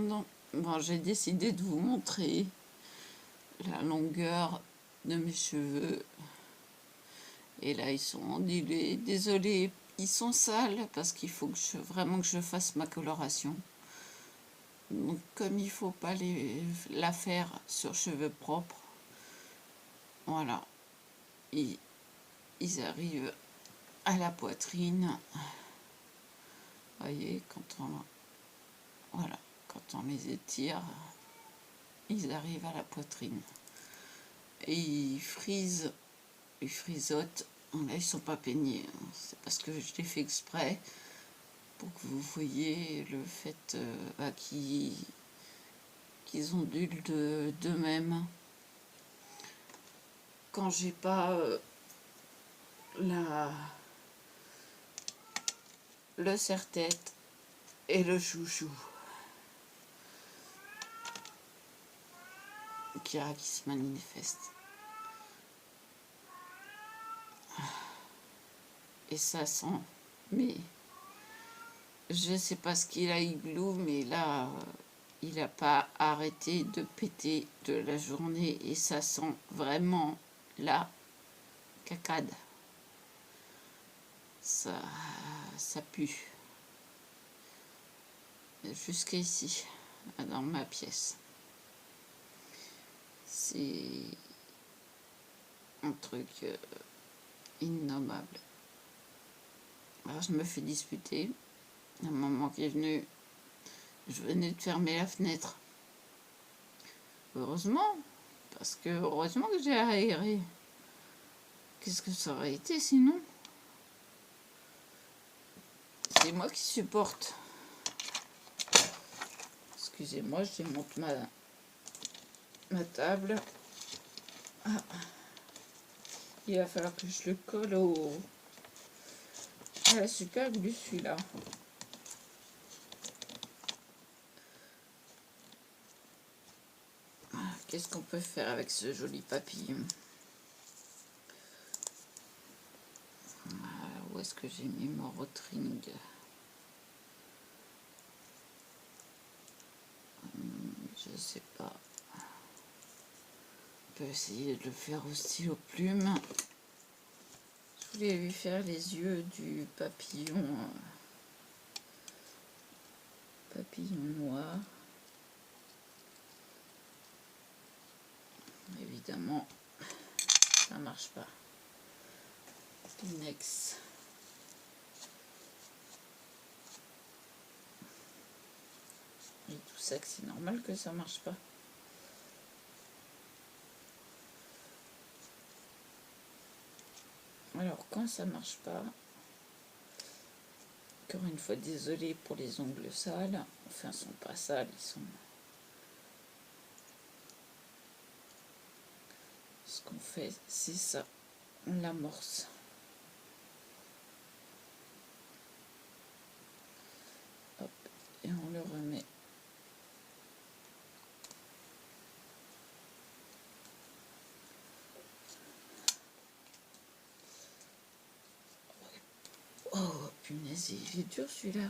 grande. Bon, j'ai décidé de vous montrer la longueur de mes cheveux. Et là, ils sont ondulés. Désolée, ils sont sales parce qu'il faut que vraiment que je fasse ma coloration. Donc, comme il faut pas la faire sur cheveux propres, voilà. Ils arrivent à la poitrine. Vous voyez, voilà, quand on les étire, ils arrivent à la poitrine. Et ils frisent, ils frisotent. Là, ils sont pas peignés. C'est parce que je l'ai fait exprès pour que vous voyez le fait qu'ils ondulent d'eux-mêmes. Quand j'ai pas le serre-tête et le chouchou qui se manifeste. Et ça sent, mais je sais pas ce qu'il a, Igloo, mais là, il n'a pas arrêté de péter de la journée et ça sent vraiment la cacade. Ça pue. Jusqu'à ici, dans ma pièce. C'est un truc innommable. Alors je me fais disputer. Un moment qui est venu, je venais de fermer la fenêtre. Heureusement, parce que heureusement que j'ai aéré. Qu'est-ce que ça aurait été sinon? C'est moi qui supporte. Excusez-moi, je démonte ma table. Ah. Il va falloir que je le colle à la super glue celui-là. Qu'est-ce qu'on peut faire avec ce joli papillon? Où est-ce que j'ai mis mon rotring? Je sais pas. On peut essayer de le faire au stylo plume. Je voulais lui faire les yeux du papillon noir. Évidemment, ça marche pas. Next. Et tout ça, que c'est normal que ça marche pas. Alors, quand ça marche pas, encore une fois, désolée pour les ongles sales. Enfin, ils sont pas sales, ils sont... Ce qu'on fait, c'est ça. On l'amorce. Hop, et on le remet. Oh, punaise, il est dur celui-là.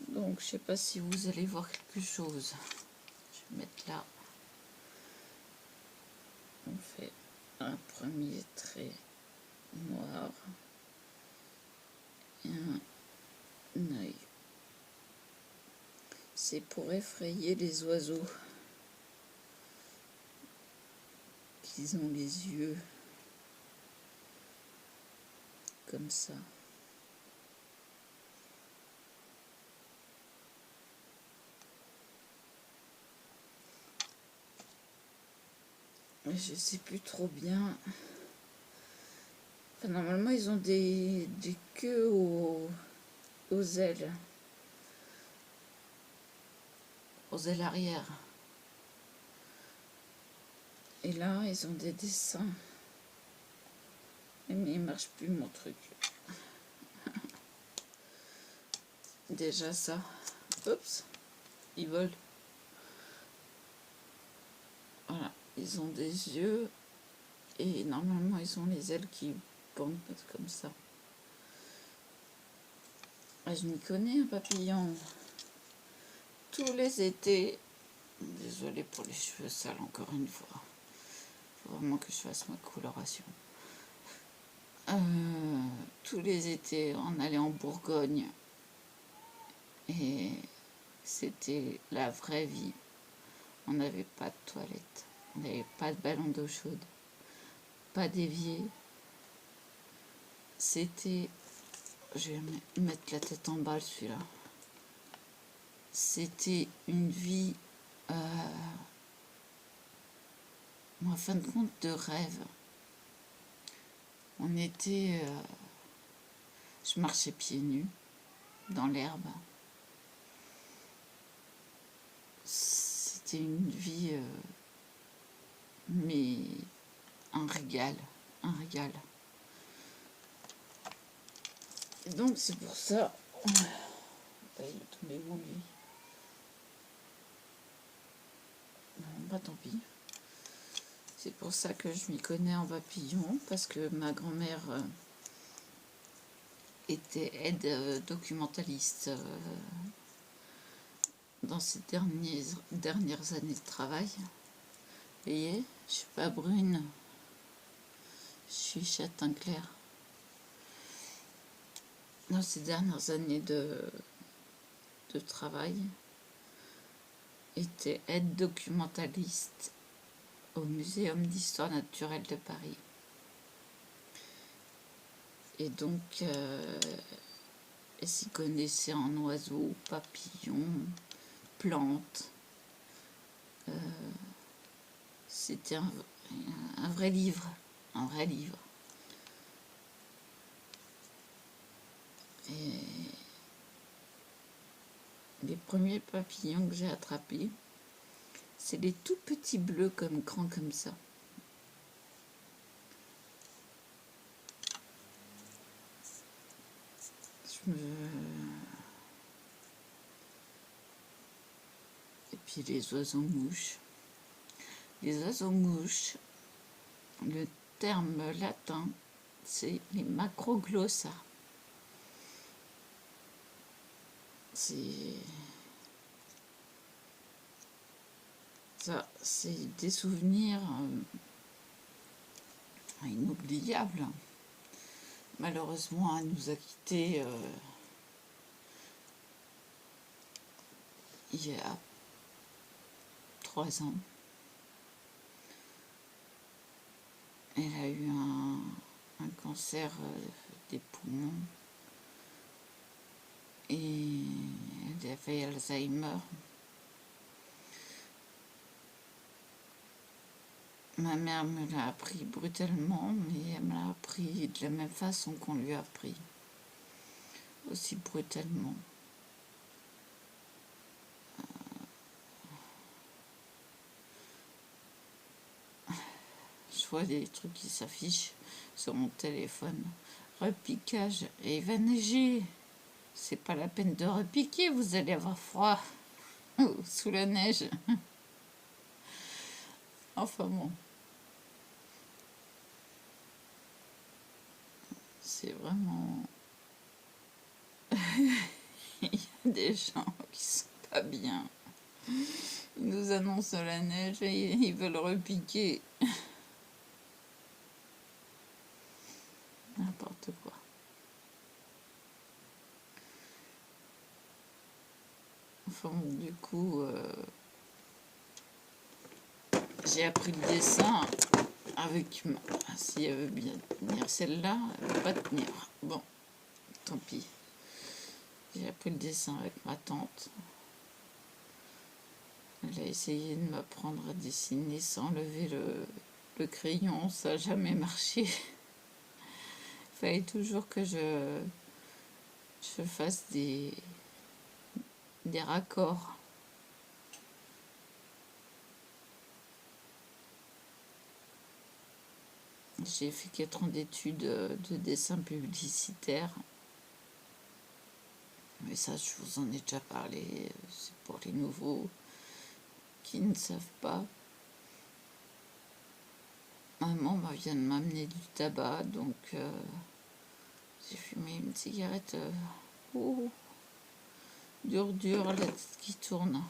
Donc, je sais pas si vous allez voir quelque chose. Je vais mettre là. On fait un premier trait noir et un œil. C'est pour effrayer les oiseaux qu'ils ont les yeux comme ça. Je sais plus trop bien. Enfin, normalement, ils ont des queues aux ailes. Aux ailes arrière. Et là, ils ont des dessins. Mais il marche plus mon truc. Déjà ça. Oups. Ils volent. Voilà. Ils ont des yeux. Et normalement, ils ont les ailes qui pendent comme ça. Ah, je m'y connais, un papillon. tous les étés, désolée pour les cheveux sales encore une fois, il faut vraiment que je fasse ma coloration. Tous les étés, on allait en Bourgogne et c'était la vraie vie. On n'avait pas de toilette, on n'avait pas de ballon d'eau chaude, pas d'évier. C'était, je vais mettre la tête en bas celui-là. C'était une vie, en fin de compte, de rêve. On était, je marchais pieds nus dans l'herbe. C'était une vie, mais un régal, un régal. Et donc c'est pour ça, il est tombé où lui? Non, bah tant pis. C'est pour ça que je m'y connais en papillon, parce que ma grand-mère était aide documentaliste dans ses dernières années de travail. Vous voyez, je suis pas brune, je suis châtain clair. Dans ces dernières années de travail, était aide documentaliste au Muséum d'histoire naturelle de Paris. Et donc, elle s'y connaissait en oiseaux, papillons, plantes. C'était un vrai livre, un vrai livre. Et les premiers papillons que j'ai attrapés, c'est des tout petits bleus comme grands comme ça. Et puis les oiseaux-mouches. Les oiseaux-mouches, le terme latin, c'est les macroglossa. C'est des souvenirs inoubliables. Malheureusement, elle nous a quittés il y a 3 ans. Elle a eu un cancer des poumons et elle avait Alzheimer. Ma mère me l'a appris brutalement, mais elle me l'a appris de la même façon qu'on lui a appris, aussi brutalement. Je vois des trucs qui s'affichent sur mon téléphone. Repiquage, et il va neiger. C'est pas la peine de repiquer, vous allez avoir froid sous la neige. Enfin bon. C'est vraiment... Il y a des gens qui sont pas bien. Ils nous annoncent la neige et ils veulent repiquer. N'importe quoi. Enfin bon, du coup, j'ai appris le dessin avec ma... Si elle veut bien tenir celle-là, elle ne veut pas tenir. Bon, tant pis. J'ai appris le dessin avec ma tante. Elle a essayé de m'apprendre à dessiner sans lever le crayon. Ça n'a jamais marché. Il fallait toujours que je fasse des raccords. J'ai fait 4 ans d'études de dessin publicitaire. Mais ça, je vous en ai déjà parlé. C'est pour les nouveaux qui ne savent pas. Maman vient de m'amener du tabac, donc j'ai fumé une cigarette. dur, la tête qui tourne.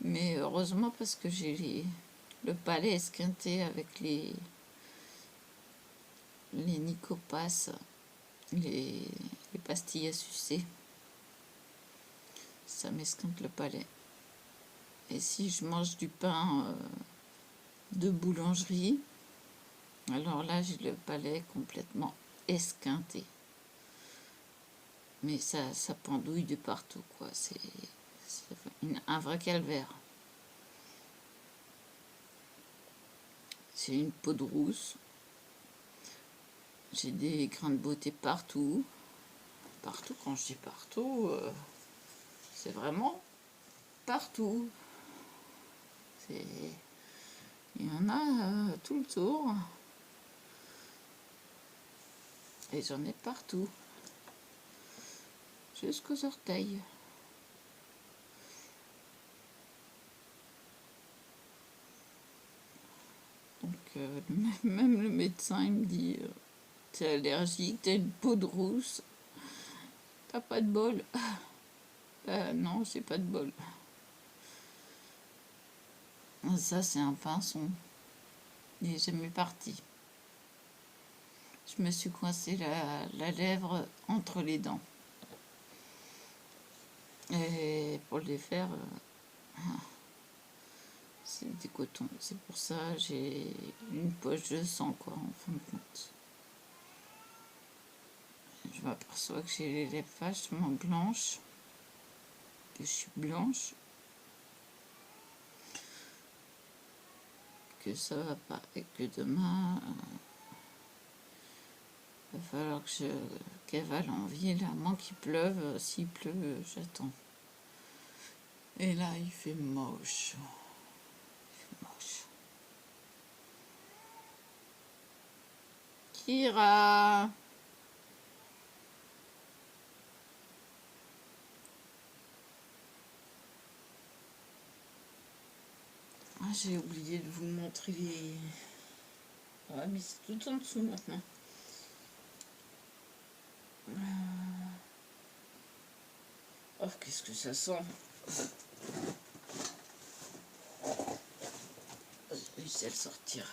Mais heureusement parce que j'ai le palais esquinté avec les Nicopas, les pastilles à sucer. Ça m'esquinte le palais. Et si je mange du pain de boulangerie, alors là j'ai le palais complètement esquinté. Mais ça pendouille de partout, quoi. C'est un vrai calvaire. C'est une peau de rousse. J'ai des grains de beauté partout. Partout, quand je dis partout, c'est vraiment partout. Il y en a tout le tour. Et j'en ai partout. Jusqu'aux orteils. Donc, même le médecin, il me dit... t'es allergique, t'as une peau de rousse, t'as pas de bol. Non, j'ai pas de bol. Ça, c'est un pinson. Il est jamais parti. Je me suis coincé la lèvre entre les dents. Et pour les faire, c'est du coton. C'est pour ça que j'ai une poche de sang, quoi, en fin de compte. Je m'aperçois que j'ai les lèvres vachement blanches. Que je suis blanche. Que ça va pas. Et que demain, il va falloir qu'elle vale en ville, à moins qu'il pleuve. S'il pleut, j'attends. Et là, il fait moche. Kira! Ah, j'ai oublié de vous montrer les... Ah, mais c'est tout en dessous maintenant. Oh, qu'est-ce que ça sent! J'ai réussi à le sortir.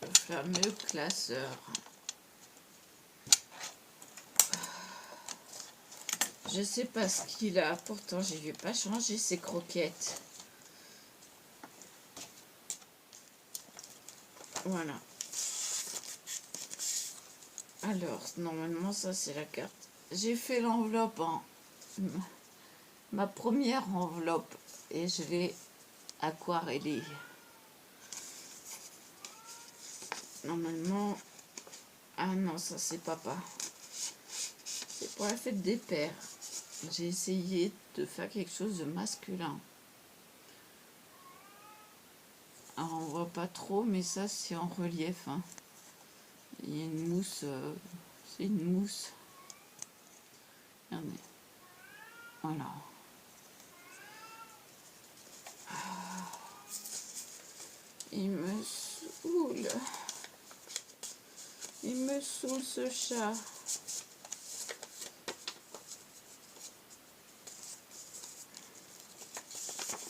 Le fameux classeur. Je sais pas ce qu'il a, pourtant je vais pas changer ses croquettes. Voilà. Alors, normalement, ça c'est la carte. J'ai fait l'enveloppe ma première enveloppe et je l'ai aquarellée. Normalement, ah non, ça c'est papa. C'est pour la fête des pères. J'ai essayé de faire quelque chose de masculin. Alors on voit pas trop, mais ça c'est en relief. Hein. Il y a une mousse. C'est une mousse. Regardez. Voilà. Il me saoule. Il me saoule ce chat.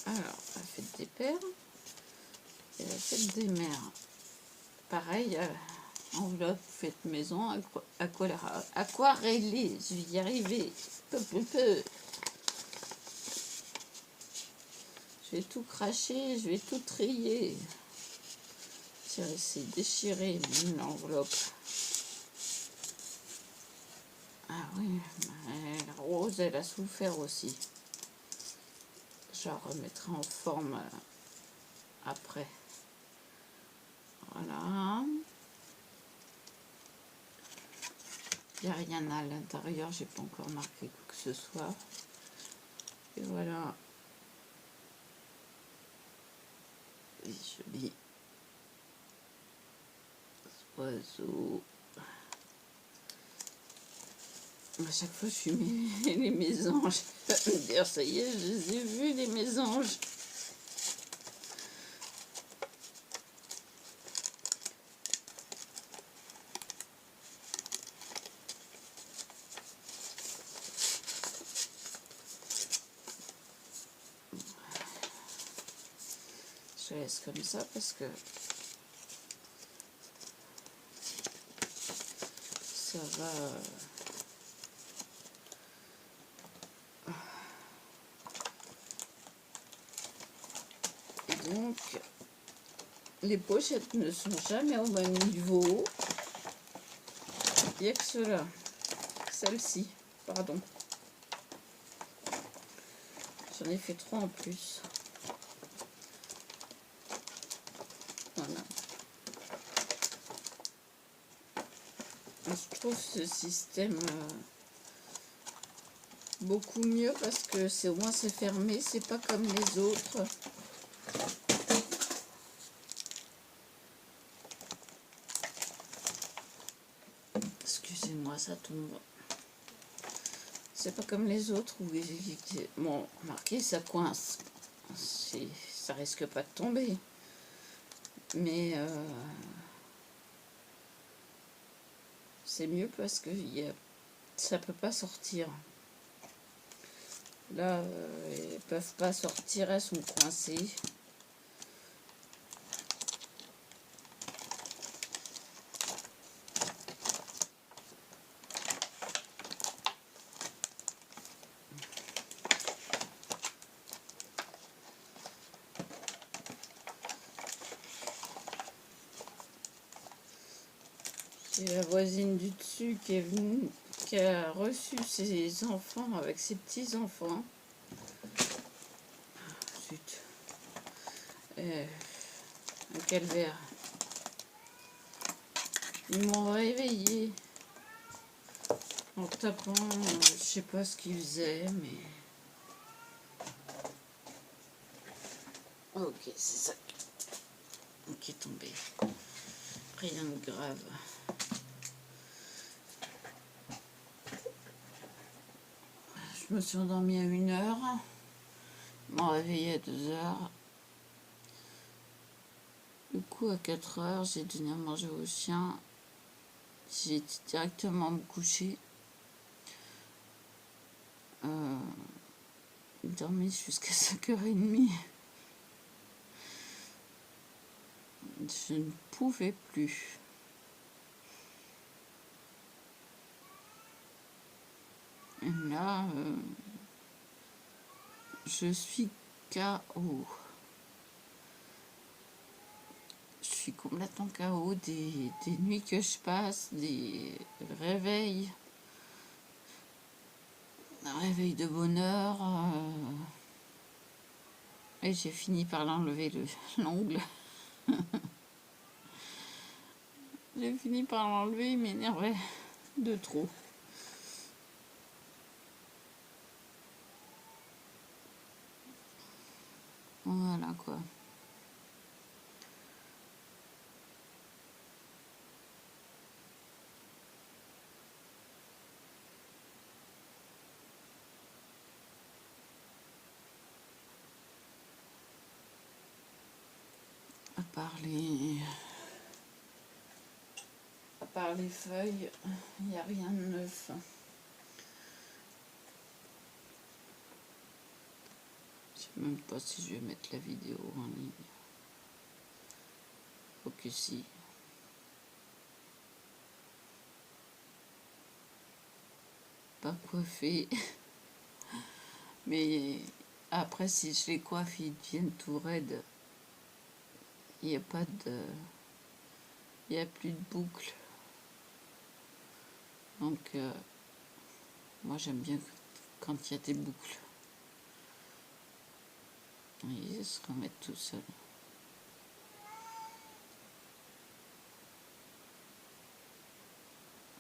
Alors, la fête des pères et la fête des mères. Pareil, enveloppe, fête maison, aquarellée. Je vais y arriver. Peu. Je vais tout cracher, je vais tout trier. C'est déchiré l'enveloppe. Ah oui, la rose, elle a souffert aussi. Je la remettrai en forme après. Voilà. Il n'y a rien à l'intérieur, j'ai pas encore marqué quoi que ce soit. Et voilà. Et joli. Oiseau. À chaque fois, je suis les mésanges. Dire, ça y est, je les ai vus, les mésanges. Je laisse comme ça parce que ça va... Et donc, les pochettes ne sont jamais au même niveau. Il n'y a que cela. Celle-ci, pardon. J'en ai fait 3 en plus. Voilà. Je trouve ce système beaucoup mieux parce que c'est au moins c'est fermé, c'est pas comme les autres. Excusez-moi, ça tombe. C'est pas comme les autres où, bon, remarquez, ça coince. Ça risque pas de tomber. Mais c'est mieux parce que ça peut pas sortir. Là, elles peuvent pas sortir, elles sont coincées. J'ai la voisine du dessus qui est venue, qui a reçu ses enfants avec ses petits-enfants. Zut. Un calvaire. Ils m'ont réveillée en tapant, je sais pas ce qu'ils faisaient, mais... Ok, c'est ça qui est tombé. Rien de grave. Je me suis endormie à 1h. Je m'en réveillé à 2h. Du coup, à 4h, j'ai donné à manger au chien. J'ai directement me coucher. J'ai dormi jusqu'à 5h30. Je ne pouvais plus. Et là, je suis KO. Je suis complètement KO des nuits que je passe, des réveils. Un réveil de bonheur. Et j'ai fini par l'enlever l'ongle. J'ai fini par l'enlever, il m'énervait de trop. Voilà quoi. À part les feuilles, il n'y a rien de neuf. Je sais même pas si je vais mettre la vidéo en ligne. Faut que si. Pas coiffé. Mais après, si je les coiffe, ils deviennent tout raides. Il n'y a pas de... Il n'y a plus de boucles. Donc, moi j'aime bien quand il y a des boucles. Ils se remettent tout seuls.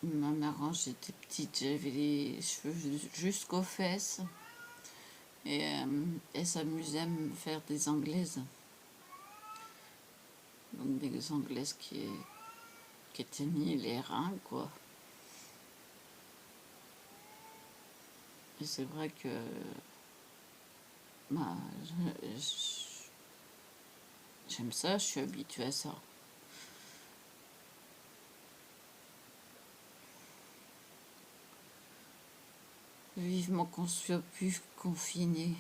Ma mère, quand j'étais petite, j'avais les cheveux jusqu'aux fesses. Et elle s'amusait à me faire des anglaises. Donc des anglaises qui éteignaient les reins, quoi. Et c'est vrai que bah, j'aime ça, je suis habituée à ça. Vivement qu'on soit plus confiné.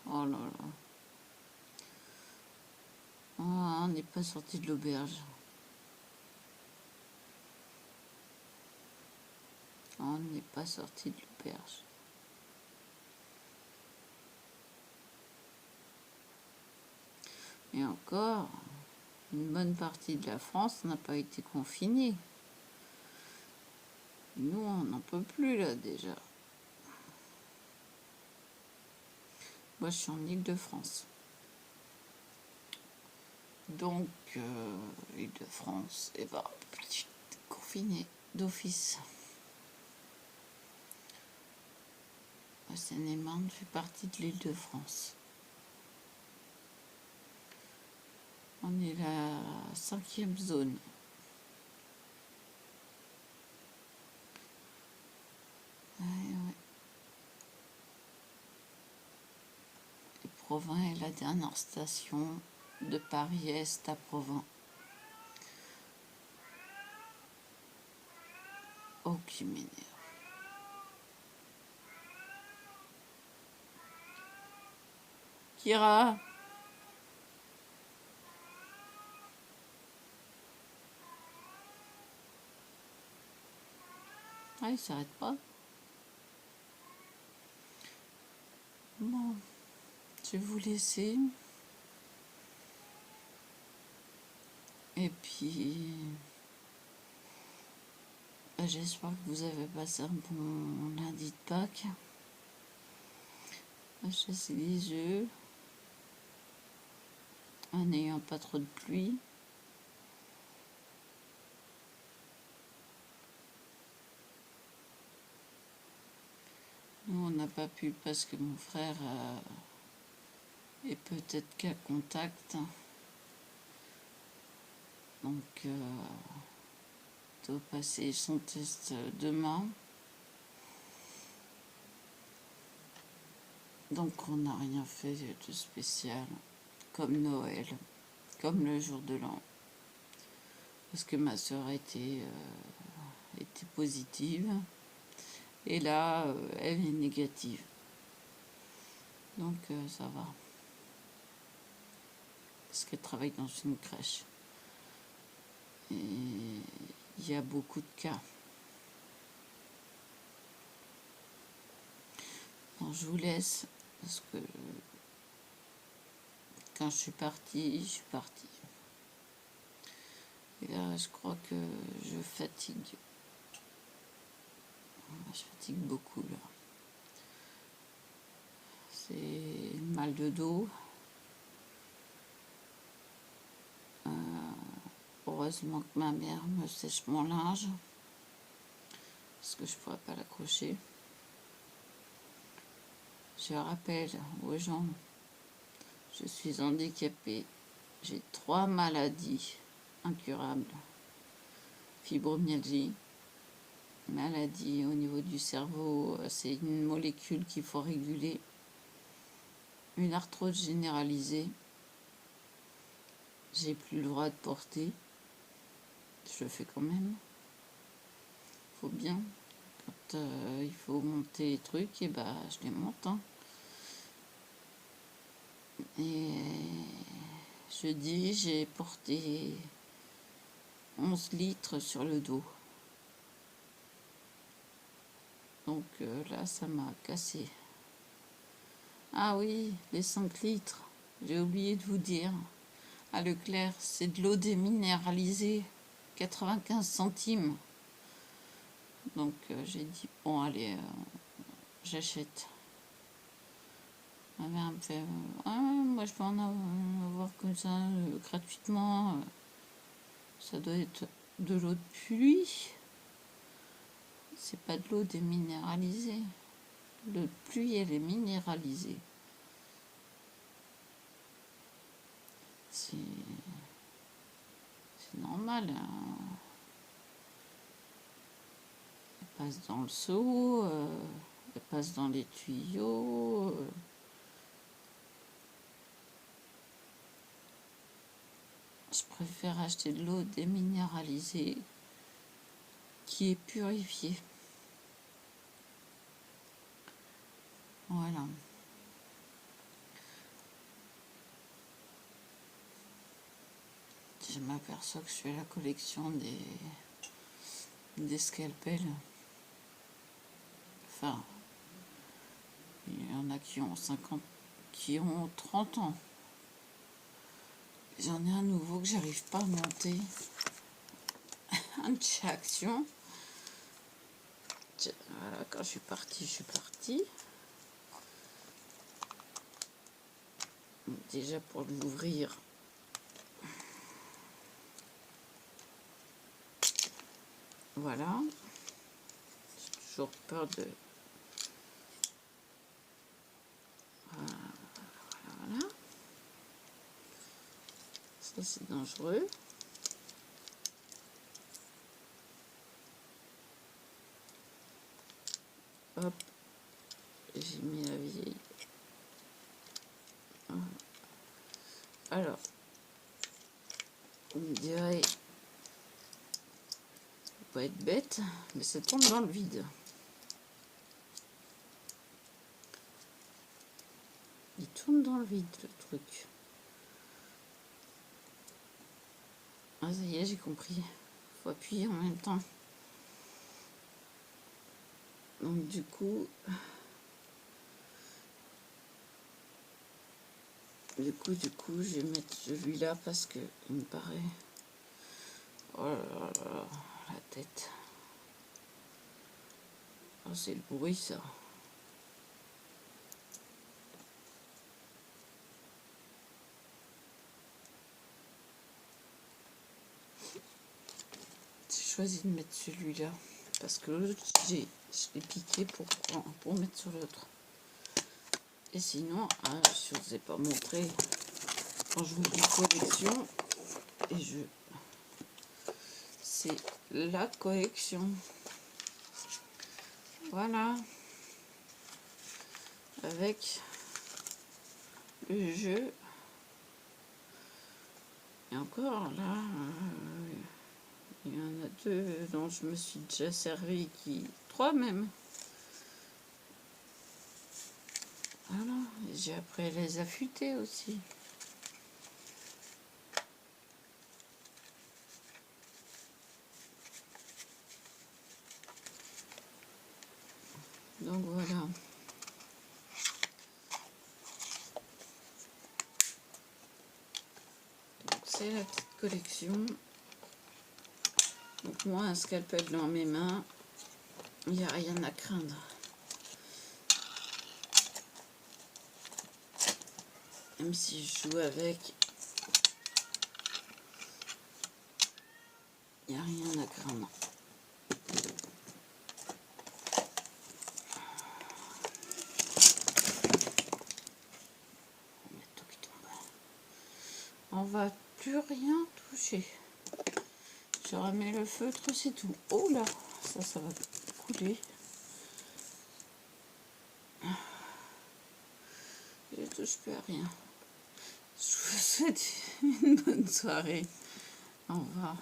Oh là là. on n'est pas sorti de l'auberge. On n'est pas sorti de l'auberge. Et encore, une bonne partie de la France n'a pas été confinée. Nous, on n'en peut plus là déjà. Moi, je suis en Île-de-France. Donc, Île-de-France, et ben, confiné d'office. Seine-et-Marne fait partie de l'Île-de-France. On est la 5e zone. Ouais. Et Provins est la dernière station de Paris-Est à Provins. Oh, qui m'énerve. Kira! Ah, il s'arrête pas. Bon, je vais vous laisser. Et puis, j'espère que vous avez passé un bon lundi de Pâques. À chasser les œufs, en n'ayant pas trop de pluie. Nous, on n'a pas pu parce que mon frère est peut-être qu'à contact. Donc, il doit passer son test demain. Donc, on n'a rien fait de spécial, comme Noël, comme le jour de l'an. Parce que ma soeur était positive. Et là, elle est négative. Donc, ça va. Parce qu'elle travaille dans une crèche. Et il y a beaucoup de cas. Bon, je vous laisse, parce que quand je suis partie, je suis partie. Et là, je crois que je fatigue. Je fatigue beaucoup, là. C'est mal de dos. Heureusement que ma mère me sèche mon linge, parce que je ne pourrais pas l'accrocher. Je rappelle aux gens, je suis handicapée. J'ai 3 maladies incurables. Fibromyalgie, maladie au niveau du cerveau, c'est une molécule qu'il faut réguler. Une arthrose généralisée, j'ai plus le droit de porter. Je le fais quand même. Faut bien. Quand il faut monter les trucs, et bah je les monte. Hein. Et jeudi, j'ai porté 11 litres sur le dos. Donc là, ça m'a cassé. Ah oui, les 5 litres. J'ai oublié de vous dire. À Leclerc, c'est de l'eau déminéralisée. 95 centimes. Donc j'ai dit, bon allez, j'achète. Ma mère me fait, moi je peux en avoir comme ça, gratuitement. Ça doit être de l'eau de pluie. C'est pas de l'eau déminéralisée. L'eau de pluie, elle est minéralisée. C'est normal. Hein. Elle passe dans le seau, elle passe dans les tuyaux. Je préfère acheter de l'eau déminéralisée qui est purifiée. Voilà. je m'aperçois que je fais la collection des scalpels. Enfin, il y en a qui ont 50, qui ont 30 ans. J'en ai un nouveau que j'arrive pas à monter. Un de chez Action. Voilà, quand je suis partie, je suis partie. Déjà pour l'ouvrir. Voilà. J'ai toujours peur de... Voilà. Ça c'est dangereux. Hop. J'ai mis la vieille. Voilà. Alors. On me dirait... Faut pas être bête, mais ça tombe dans le vide. Il tourne dans le vide, le truc. Ah, ça y est, j'ai compris. Faut appuyer en même temps. Donc, du coup, je vais mettre celui-là parce que il me paraît... Oh là là là, la tête. Oh, c'est le bruit, ça. J'ai choisi de mettre celui-là parce que l'autre, je l'ai piqué pour mettre sur l'autre. Et sinon, je ne vous ai pas montré quand je vous dis collection. Et c'est la collection. Voilà. Avec le jeu. Et encore là, il y en a 2 dont je me suis déjà servi, 3 même. Voilà, j'ai appris à les affûter aussi. Donc voilà. Donc c'est la petite collection. Donc moi, un scalpel dans mes mains, il n'y a rien à craindre. Même si je joue avec, il n'y a rien à craindre. On va plus rien toucher. Je remets le feutre, c'est tout. Oh là, ça va couler. Je ne touche plus à rien. Je vous souhaite une bonne soirée. Au revoir.